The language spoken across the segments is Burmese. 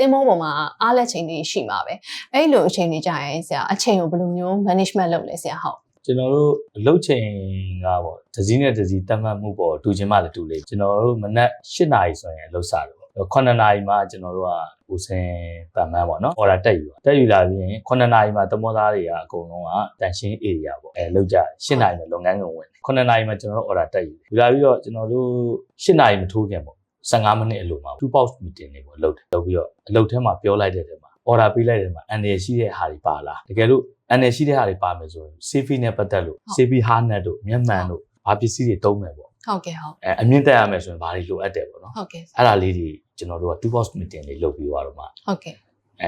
တင်းမောပေါ်မှာအားလက်ချိန်တွေရှိမှာပဲအဲ့လိုအချိန်တွေကြာရင်ဆရာအချိန်ကိုဘယ်လိုမျိုး management လုပ်လဲဆရာဟုတ်ကျွန်တော်တို့အလုပ်ချိန်ကပေါ့တစည်းနဲ့တစည်းတတ်မှတ်မှုပေါ်တူချင်းမှလည်းတူလေကျွန်တော်တို့မနက်8နာရီဆိုရင်အလုပ်စတယ်ပေါ့9နာရီမှကျွန်တော်တို့ကဟိုစင်ပန်မန်းပေါ့နော်အော်ဒါတက်ယူလာပြီးရင်9နာရီမှသမောသားတွေကအကုန်လုံးကတန်ရှင်း area ပေါ့လောက်ကြ8နာရီမှလုပ်ငန်းကုန်ဝင်9နာရီမှကျွန်တော်တို့အော်ဒါတက်ယူလာပြီးတော့ကျွန်တော်တို့8နာရီမထိုးခင်ပေါ့15မိနစ်အလိုမှာ2 box meeting တွေပေါ့လုပ်ပြီးတော့အလုပ်ထဲမှာပြောလိုက်တဲ့ထဲမှာအော်ဒါပေးလိုက်တဲ့မှာအန်ရရှိတဲ့ဟာတွေပါလားတကယ်လို့အန်ရရှိတဲ့ဟာတွေပါမယ်ဆိုရင် safety နဲ့ပတ်သက်လို့ safety harness တို့မျက်မှန်တို့ဘာပစ္စည်းတွေတုံးမယ်ပေါ့ဟုတ်ကဲ့ဟုတ်အမြင့်တက်ရမယ်ဆိုရင်ဘာတွေလိုအပ်တယ်ပေါ့နော်ဟုတ်ကဲ့အဲ့ဒါလေးတွေကျွန်တော်တို့က2 box meeting တွေလုပ်ပြီးသွားတော့မှဟုတ်ကဲ့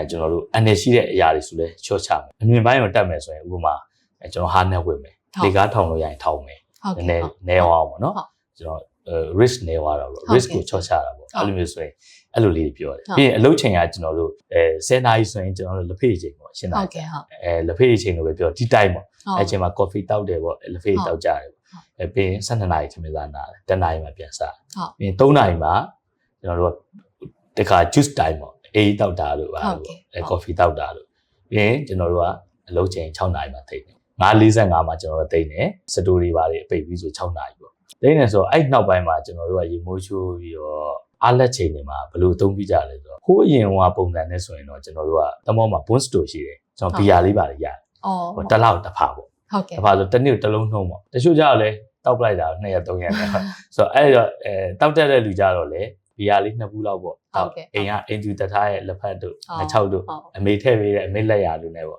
ကျွန်တော်တို့အန်ရရှိတဲ့အရာတွေဆိုလဲချော့ချမယ်အမြင့်ပိုင်းကိုတက်မယ်ဆိုရင်ဥပမာကျွန်တော် harness ဝင်မယ်လေကားထောင်လို့ရရင်ထောင်မယ်နည်းနည်းအောင်ပေါ့နော်ကျွန်တော်risk နေသွားတော့ risk ကိုချော့ချတာပေါ့အဲ့လိုမျိုးဆိုရင်အဲ့လိုလေးပြောတယ်ပြီးရင်အလုပ်ချိန်ကကျွန်တော်တို့10နာရီဆိုရင်ကျွန်တော်တို့လက်ဖေးချိန်ပေါ့ရှင်းတာဟုတ်ကဲ့ဟုတ်လက်ဖေးချိန်လို့ပဲပြောဒီ time ပေါ့အဲ့ချိန်မှာ coffee တောက်တယ်ပေါ့လက်ဖေးတောက်ကြတယ်ပေါ့ပြီးရင်12နာရီထမင်းစားနာတယ်10နာရီမှပြန်စားပြီးရင်3နာရီမှာကျွန်တော်တို့တခါ juice time ပေါ့အေးတောက်တာလို့ပါပေါ့coffee တောက်တာလို့ပြီးရင်ကျွန်တော်တို့ကအလုပ်ချိန်6နာရီမှထိတ်တယ်9:45မှာကျွန်တော်တို့တိတ်နေစတိုရီပါတွေအပိတ်ပြီးဆို6နာရီပေါ့တိတ်နေဆိုအဲ့နောက်ပိုင်းမှာကျွန်တော်တို့ကရေမိုးချိုးပြီးတော့အားလက်ချိန်တွေမှာဘယ်လိုသုံးပြီးကြလဲဆိုတော့ဟိုးအရင်ကပုံစံနဲ့ဆိုရင်တော့ကျွန်တော်တို့ကတမောမှာ bone store ရှိတယ်ကျွန်တော်ဘီယာလေးပါလေရတယ်ဟိုတစ်လောက်တစ်ဖာပေါ့ဟုတ်ကဲ့တစ်ဖာဆိုတစ်နေ့တစ်လုံးနှုံးပေါ့တချို့ကြတော့လေတောက်ပလိုက်တာ2ရက်3ရက်နဲ့ဆိုတော့အဲ့တော့တောက်တက်တဲ့လူကြတော့လေဘီယာလေး2ဘူးလောက်ပေါ့အိမ်ကအင်ဂျူတထားရဲ့လက်ဖက်တို့ငချောက်တို့အမေထည့်ပေးတဲ့အမေလက်ရာတို့နဲ့ပေါ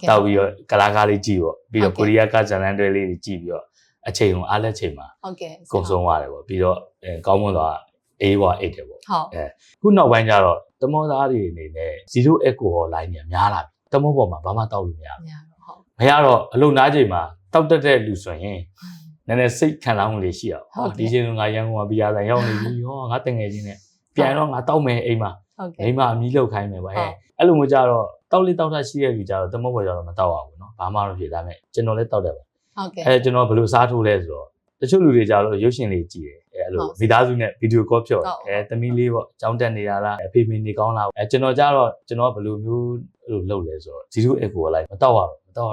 ့တောက်ပြီးတော့ကလာကားလေးကြည့်ပေါ့ပြီးတော့ကိုရီးယားကဇလန်တွဲလေးတွေကြည့်ပြီးတော့အချိန်ကိုအားလက်ချိန်မှာဟုတ်ကဲ့ကုန်ဆုံးသွားတယ်ပေါ့ပြီးတော့ကောင်းမွန်သွားအေးဝါအိတ်တယ်ပေါ့ခုနောက်ပိုင်းကျတော့တမောသားတွေအနေနဲ့0 alcohol line တွေများလာပြီတမောပေါ်မှာဘာမှတောက်လို့မရဘူးမရတော့အလုံနားချိန်မှာတောက်တက်တဲ့လူဆိုရင်နည်းနည်းစိတ်ခံစားမှုလေးရှိအောင်ဟောဒီချိန်ကငါရန်ကုန်ကဘီယာဆိုင်ရောက်နေပြီဟောငါတငယ်ချင်းနဲ့ပြန်တော့ငါတောက်မယ်အိမ်မှာအိမ်မှာအမီးလောက်ခိုင်းမယ်ဗျအဲ့လိုမျိုးကြတော့တောက်လေးတောက်တာရှိတဲ့လူကြတော့တမောပေါ်ကြတော့မတောက်အောင်ဘူးเนาะဘာမှမဖြစ်ဒါမဲ့ကျွန်တော်လည်းတောက်တယ်ပါဟုတ်ကဲ့ကျွန်တော်ဘယ်လိုစားထိုးလဲဆိုတော့တချို့လူတွေကြတော့ရုပ်ရှင်လေးကြည့်တယ်အဲ့လိုမိသားစုနဲ့ဗီဒီယိုကောပြော့သမီးလေးပေါ့အကြောင်းတက်နေတာလားအဖေမင်းနေကောင်းလားကျွန်တော်ကြတော့ကျွန်တော်ဘယ်လိုမျိုးအဲ့လိုလုပ်လဲဆိုတော့0 alcohol လိုက်မတောက်ရတော့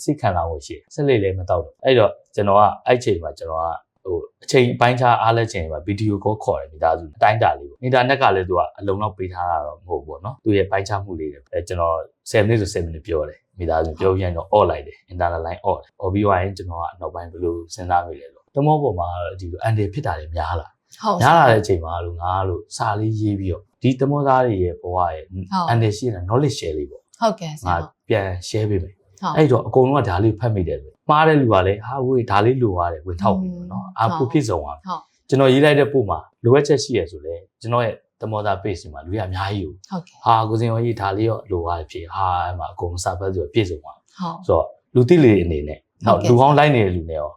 စိတ်ခံစားမှုရှိဆက်လေးလည်းမတောက်တော့အဲ့တော့ကျွန်တော်ကအဲ့ချိန်မှာကျွန်တော်ကဟိုအချိန်အပိုင်းခြားအားလက်ချိန်မှာဗီဒီယိုကောခေါ်တယ်မိသားစုအတိုင်းတာလေးပေါ့အင်တာနက်ကလည်းသူကအလုံးလောက်ပေးထားတာတော့မဟုတ်ဘူးပေါ့နော်သူရဲ့ပိုင်းခြားမှုလေးတွေကျွန်တော်7 minutes ဆို7 minutes ပြောတယ်မိသားစုပြောပြန်တော့ off လိုက်တယ် internet line off တယ် off ပြီးသွားရင်ကျွန်တော်ကနောက်ပိုင်းဘယ်လိုစဉ်းစားမိလဲဆိုတမောပေါ်မှာဒီလိုအန်တီဖြစ်တာတွေများလာများလာတဲ့အချိန်မှာလို့ငါလို့စာလေးရေးပြီးတော့ဒီတမောသားတွေရဲ့ဘဝရဲ့အန်တီရှိတဲ့ knowledge share လေးပေါ့ဟုတ်ကဲ့ငါပြန် share ပေးမယ်အဲ့တော့အကုန်လုံးကဒါလေးဖတ်မိတယ်ဆိုမှားတဲ့လူကလည်းဟာဝေးဒါလေးလိုရတယ်ဝင်ထောက်ပြီပေါ့နော်အာကိုဖြစ်ဆုံးသွားပြီကျွန်တော်ရေးလိုက်တဲ့ပို့မှာလိုအပ်ချက်ရှိရဆိုလဲကျွန်တော်ရဲ့တမောသား page မှာလူရအများကြီးဟုတ်ကဲ့ဟာကိုစင်ရောကြီးဒါလေးရောလိုရတယ်ဖြစ်ဟာအဲ့မှာအကုန်စာဖတ်ဆိုပြည့်စုံသွားဆိုတော့လူသိလေအနေနဲ့နောက်လူကောင်းလိုက်နေတဲ့လူနဲ့ရော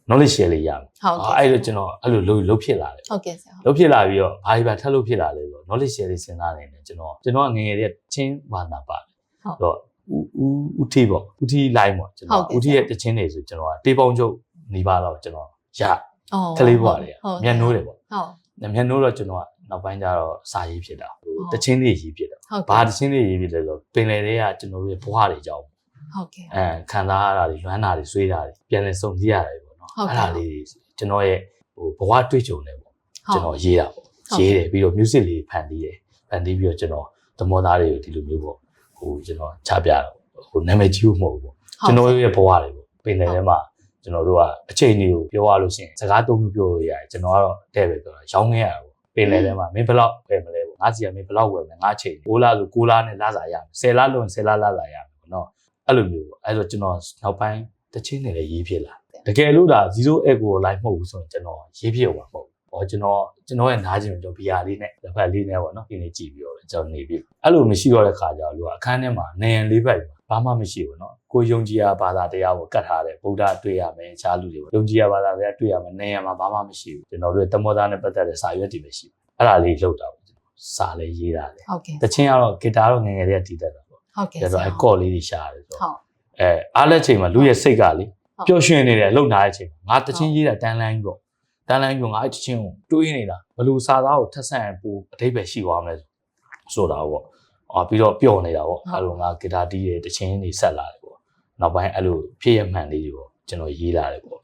knowledge share လေးရမယ်အဲ့တော့ကျွန်တော်အဲ့လိုလုပ်ဖြစ်လာတယ်ဟုတ်ကဲ့ဆရာလုပ်ဖြစ်လာပြီးတော့ဘာတွေပါထပ်လုပ်ဖြစ်လာလဲဆိုတော့ knowledge share လေးစဉ်းစားနေတယ်ကျွန်တော်ငငယ်လေးချင်းဘာသာပါတယ်ဆိုတော့ဦးထီပေါ့ဦးထီ line ပေါ့ကျွန်တော်ဦးထီရဲ့တချင်းတွေဆိုကျွန်တော်ကတေးပေါင်းချုပ်နေပါတော့ကျွန်တော်ရကလေးဘွားတွေမျက်နှိုးတယ်ပေါ့ဟုတ်မျက်နှိုးတော့ကျွန်တော်ကနောက်ပိုင်းကျတော့စာရေးဖြစ်တာတချင်းတွေရေးဖြစ်တာဘာတချင်းတွေရေးဖြစ်လဲဆိုတော့ပင်လယ်တွေကကျွန်တော်ရဲ့ဘွားတွေကြောင်းဟုတ်ကဲ့ခံစားရတာတွေလွမ်းတာတွေဆွေးတာတွေပြန်လည်စုံစည်းရတယ်ပေါ့နော်အဲ့ဒါလေးကျွန်တော်ရဲ့ဟိုဘဝတွေ့ကြုံတယ်ပေါ့ကျွန်တော်ရေးတာပေါ့ရေးတယ်ပြီးတော့ music လေးဖန်တီးတယ်ဖန်တီးပြီးတော့ကျွန်တော်သမောသားတွေကိုဒီလိုမျိုးပေါ့ဟိုကျွန်တော်ချပြတော့ဟိုနာမည်ကြီးဖို့မဟုတ်ဘူးပေါ့ကျွန်တော်ရဲ့ဘဝတွေပေါ့ပင်လယ်ထဲမှာကျွန်တော်တို့ကအချိန်တွေကိုပြောရလို့ရှိရင်စကားသုံးမျိုးပြောလို့ရတယ်ကျွန်တော်ကတော့တဲ့ပဲပြောတာရောင်းခဲ့ရတာပေါ့ပင်လယ်ထဲမှာမင်းဘလောက်ပဲမလဲပေါ့ငါစီကမင်းဘလောက်ဝယ်မလဲငါချိန်6လဆို6လနဲ့လစာရမယ်10လလုံး10လလစာရမယ်ပေါ့နော်အဲ့လိုမျိုးပေါ့အဲ့ဆိုကျွန်တော်နောက်ပိုင်းတချင်းတွေလည်းရေးဖြစ်လာတကယ်လို့ဒါ0 alcohol line မဟုတ်ဘူးဆိုရင်ကျွန်တော်ရေးဖြစ်မှာမဟုတ်ဘူးဟောကျွန်တော်ရဲ့နားကျင်ကျွန်တော်ဘီယာလေးနဲ့လက်ဖက်လေးနဲ့ပေါ့နော်ဒီနေ့ကြည့်ပြီးတော့ကျွန်တော်နေပြီအဲ့လိုမရှိတော့တဲ့ခါကျတော့လူကအခန်းထဲမှာနေရန်လေးပိုက်ဘာမှမရှိဘူးနော်ကိုယုံကြည်ရာဘာသာတရားကိုကတ်ထားတယ်ဗုဒ္ဓတွေ့ရမယ်အခြားလူတွေပေါ့ယုံကြည်ရာဘာသာတရားတွေ့ရမယ်နေရန်မှာဘာမှမရှိဘူးကျွန်တော်တို့တမောသားနဲ့ပတ်သက်တဲ့စာရွက်တွေပဲရှိတယ်အဲ့ဒါလေးလောက်တာပေါ့စာလေးရေးတာလေတချင်းကတော့ဂီတာတော့ငယ်ငယ်လေးကတီးတတ်တာပေါ့ဟုတ်ကဲ့ဆိုတော့ကော့လေးတွေရှာတယ်ဆိုတော့အားလက်ချိန်မှာလူရဲ့စိတ်ကလေပျော်ရွှင်နေတယ်လှုပ်ထားတဲ့အချိန်မှာငါတချင်းရေးတာတန်းလိုင်းပေါ့တန်းလိုင်းကငါအဲ့တချင်းကိုတွေးနေတာဘလို့စာသားကိုထက်ဆန့်ပူအတိတ်ပဲရှိသွားမလဲဆိုတာပေါ့ ပြီးတော့ပျော်နေတာပေါ့အဲ့လိုငါဂီတာတီးရဲ့တချင်းတွေဆက်လာတယ်ပေါ့နောက်ပိုင်းအဲ့လိုဖြစ်ရမှန်လေးတွေပေါ့ကျွန်တော်ရေးလာတယ်ပေါ့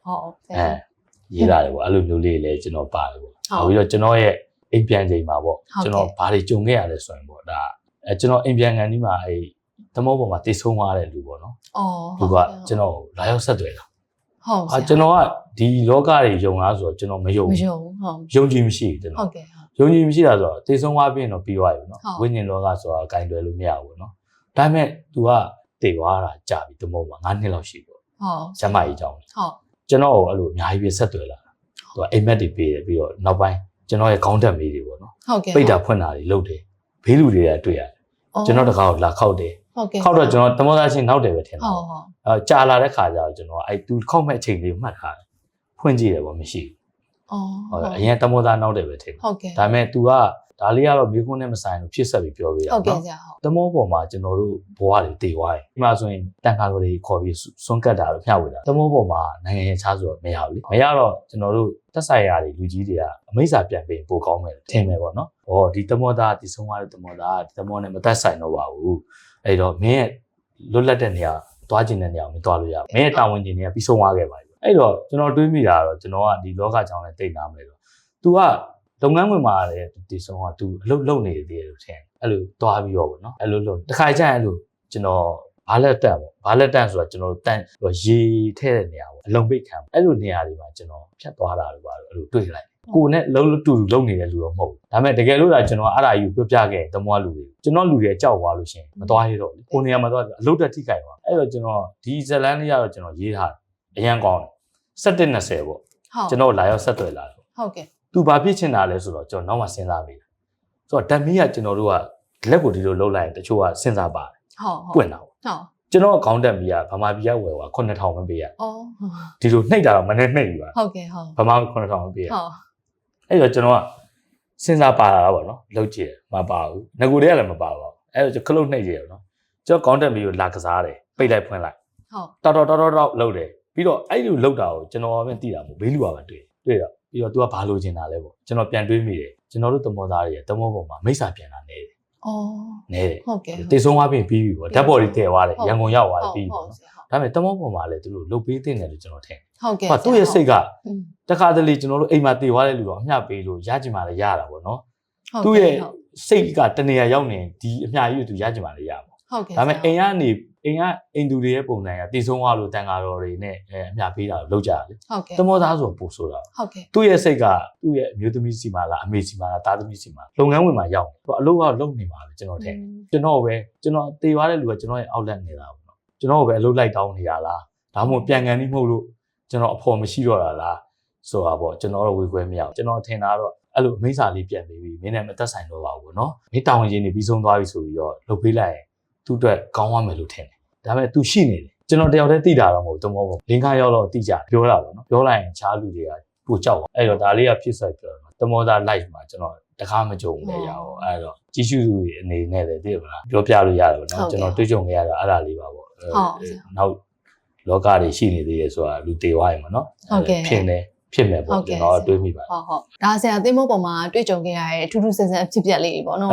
ရေးလာတယ်ပေါ့အဲ့လိုမျိုးလေးလည်းကျွန်တော်ပါတယ်ပေါ့နောက်ပြီးတော့ကျွန်တော်ရဲ့အိမ်ပြန်ချိန်မှာပေါ့ကျွန်တော်ဘာတွေကြုံခဲ့ရလဲဆိုရင်ပေါ့ဒါကျွန်တော်အိမ်ပြန်ကန်ဒီမှာအဲ့သမောပေါ်မှာတည်ဆုံးသွားတဲ့လူပေါ့နော်သူကကျွန်တော်လာရောက်ဆက်တွေ့တာဟုတ်ကျွန်တော်ကဒီလောကတွေယုံလားဆိုတော့ကျွန်တော်မယုံဟုတ်ယုံကြည်မရှိဘူးကျွန်တော်ဟုတ်ကဲ့ယုံကြည်မရှိတာဆိုတော့တည်ဆုံးသွားပြီးတော့ပြီးသွားပြီနော်ဝိညာဉ်လောကဆိုတာဂိုင်တွယ်လို့မရဘူးနော်ဒါပေမဲ့ तू ကတည်သွားတာကြာပြီသမောမှာ9နှစ်လောက်ရှိပေါ့ဟုတ်ကျမကြီးကြောင်းဟုတ်ကျွန်တော်အဲ့လိုအများကြီးပဲဆက်တွေ့လာတာ तू အိမ်မက်တွေပေးတယ်ပြီးတော့နောက်ပိုင်းကျွန်တော်ရဲ့ခေါင်းတက်မေးတွေပေါ့နော်ဟုတ်ကဲ့ပိတ်တာဖွင့်တာတွေလုပ်တယ်ဘေးလူတွေကတွေ့ရတယ်ကျွန်တော်တကားကိုလာခောက်တယ်ခောက်တော့ကျွန်တော်တမောသားချင်းနောက်တယ်ပဲထင်တာဟုတ်ကြာလာတဲ့ခါကျတော့ကျွန်တော်အဲ့ तू ခောက်မဲ့အချိန်လေးမှတ်ထားတယ်ဖွင့်ကြည့်တယ်ပေါ့မရှိဘူးဟုတ်အရင်တမောသားနောက်တယ်ပဲထင်ဟုတ်ကဲ့ဒါပေမဲ့ तू ကဒါလေးကတော့မြေခွန်းနဲ့မဆိုင်လို့ဖြစ်ဆက်ပြီးပြောပေးတာနော်ဟုတ်ကဲ့ကြာဟုတ်တမောပေါ်မှာကျွန်တော်တို့ဘဝတွေတည်သွားတယ်ဒီမှာဆိုရင်တန်ခါတော်တွေခေါ်ပြီးစွန့်ကတ်တာလို့မျှဝေတာတမောပေါ်မှာနိုင်ငံရေးချားဆိုတော့မရဘူးလေမရတော့ကျွန်တော်တို့တက်ဆိုင်ရာတွေလူကြီးတွေကအမိစ္ဆာပြန်ပေးပို့ကောင်းမယ်ထင်မယ်ပေါ့နော်ဟောဒီတမောသားဒီဆုံးသွားတဲ့တမောသားဒီတမောနဲ့မသက်ဆိုင်တော့ပါဘူးအဲ့တော့မင်းရဲ့လွတ်လပ်တဲ့နေရာသွားခြင်းတဲ့နေရာကိုမသွားလို့ရဘူးမင်းရဲ့တာဝန်ခြင်းတွေကပြီးဆုံးသွားခဲ့ပါပြီအဲ့တော့ကျွန်တော်တွေးမိတာကတော့ကျွန်တော်ကဒီလောကကြောင်းနဲ့တိတ်နာမယ်တော့ तू ကလုပ်ငန်းဝင်မှာလည်းဒီဆုံးက तू အလုပ်လုပ်နေသေးတယ်လို့ထင်အဲ့လိုသွားပြီးတော့ဗောနော်အဲ့လိုလုပ်တခါကျရင်အဲ့လိုကျွန်တော်ဘာလက်တန့်ပေါ့ဘာလက်တန့်ဆိုတာကျွန်တော်တန့်ရေထဲတဲ့နေရာပေါ့အလုံးပိတ်ခံအဲ့လိုနေရာတွေမှာကျွန်တော်ဖြတ်သွားတာလို့ပါအဲ့လိုတွေ့လိုက်ကိုနဲ့လုံးတူလုံးနေတဲ့လူတော့မဟုတ်ဘူးဒါပေမဲ့တကယ်လို့ဒါကျွန်တော်အဲ့ဒါယူပြောပြခဲ့တမောလူတွေကျွန်တော်လူတွေကြောက်သွားလို့ရှိရင်မသွားရတော့ဘူးကိုနေရာမှာသွားအလုပ်တက်ထိခိုက်သွားအဲ့တော့ကျွန်တော်ဒီဇလန်းလေးကတော့ကျွန်တော်ရေးထားတယ်အရန်ကောင်းတယ်17-20ပေါ့ကျွန်တော်လာရောက်ဆက်သွယ်လာတယ်ဟုတ်ကဲ့သူဘာဖြစ်ချင်တာလဲဆိုတော့ကျွန်တော်နောက်မှစဉ်းစားမိတယ်ဆိုတော့ဓာတ်မီးကကျွန်တော်တို့ကလက်ကိုဒီလိုလှုပ်လိုက်ရင်တချို့ကစဉ်းစားပါတယ်ဟုတ်ပွင့်တာပေါ့ဟုတ်ကျွန်တော်အကောင့်တက်မီးကဗမာပြည်ကဝယ်သွား9000ပဲပေးရအော်ဒီလိုနှိပ်တာတော့မနဲ့နှိပ်ပြီပါဟုတ်ကဲ့ဟုတ်ဗမာ9000ပဲပေးရဟုတ်အဲ့တော့ကျွန်တော်ကစဉ်းစားပါလာတာပေါ့နော်လှုပ်ကြည့်မပါဘူးငကိုတွေကလည်းမပါပါဘူးအဲ့တော့ခလုတ်နှိပ်ကြည့်ရနော်ကျွန်တော်ကောင့်တက်မီးကိုလာကစားတယ်ပိတ်လိုက်ဖွင့်လိုက်ဟုတ်တော်လှုပ်တယ်ပြီးတော့အဲ့လိုလှုပ်တာကိုကျွန်တော်ကပဲသိတာမို့ဘေးလူကပဲတွေ့တော့ပြီးတော့ तू ကဘာလိုချင်တာလဲပေါ့ကျွန်တော်ပြန်တွေးမိတယ်ကျွန်တော်တို့တမောသားတွေရဲ့တမောပေါ်မှာမိစ္ဆာပြန်လာနေတယ်နေတယ်ဟုတ်ကဲ့တေဆုံးသွားပြီးပြီးပြီပေါ့ဓာတ်ပေါ်တွေတည်သွားတယ်ရန်ကုန်ရောက်သွားတယ်ပြီးပြီပေါ့ဒါပေမဲ့တမောပေါ်မှာလည်းသူတို့လှုပ်ပေးတင်တယ်လို့ကျွန်တော်ထင်ဟုတ်ကဲ့သူ့ရဲ့စိတ်ကတခါတလေကျွန်တော်တို့အိမ်မှာတည်သွားတဲ့လူတော့အမျှပေးလို့ရကြမှာလည်းရတာပေါ့နော်သူ့ရဲ့စိတ်ကတနေရာရောက်နေဒီအမျှကြီးကိုသူရကြမှာလည်းရပါဟုတ်ကဲ့ဒါပေမဲ့အိမ်သူတွေရဲ့ပုံစံကတည်ဆုံးသွားလို့တန်ဃာတော်တွေနဲ့အမျှပေးတာကိုလောက်ကြတယ်ဟုတ်ကဲ့တမောသားဆိုပို့ဆိုတာဟုတ်ကဲ့သူ့ရဲ့စိတ်ကသူ့ရဲ့အမျိုးသမီးစီမှာလားအမေစီမှာလားသားသမီးစီမှာလုပ်ငန်းဝင်မှာရောက်တယ်အလုပ်ကလုပ်နေမှာပဲကျွန်တော်ထင်ကျွန်တော်တည်သွားတဲ့လူကကျွန်တော်ရဲ့အောက်လက်နေတာပေါ့နော်ကျွန်တော်ပဲအလုပ်လိုက်တောင်းနေတာလားဒါမှမဟုတ်ပြန်ကန်ပြီးမဟုတ်လို့ကျွန်တော်အဖို့မရှိတော့တာလားဆိုတာပေါ့ကျွန်တော်တော့ဝေခွဲမရဘူးကျွန်တော်ထင်တာတော့အဲ့လိုအမိစ္ဆာလေးပြန်ပြီးမင်းနဲ့မသက်ဆိုင်တော့ပါဘူးနော်မင်းတောင်းရင်နေပြီးဆုံးသွားပြီဆိုပြီးတော့လုပ်ပေးလိုက်ရင်သူ့အတွက်ကောင်းသွားမယ်လို့ထင်တယ်ဒါပေမဲ့ तू ရှိနေတယ်ကျွန်တော်တယောက်တည်းသိတာတော့မဟုတ်ဘူးတမောပေါ့လင်္ကာရောက်တော့သိကြပြောတာပေါ့နော်ပြောလိုက်ရင်ချားလူတွေကပိုကြောက်သွားအဲ့တော့ဒါလေးကဖြစ်ဆက်ပြောတော့တမောသား live မှာကျွန်တော်တခါမကြုံလေရအောင်အဲ့တော့ကြီးစုစုတွေအနေနဲ့လည်းသိရမလားပြောပြလို့ရတယ်ပေါ့နော်ကျွန်တော်တွေ့ကြုံခဲ့ရတာအဲ့ဒါလေးပါပေါ့နောက်လောကတွေရှိနေသေးရဲ့ဆိုတာလူတေဝိုင်းပေါ့နော်ဟုတ်ကဲ့ဖြစ်မယ်ပေါ့ကျွန်တော်တွေးမိပါတယ်ဟုတ်ဒါဆရာသင်းမိုးပေါ်မှာတွေ့ကြုံခဲ့ရတဲ့ထူးထူးဆန်းဆန်းအဖြစ်အပျက်လေးပေါ့နော်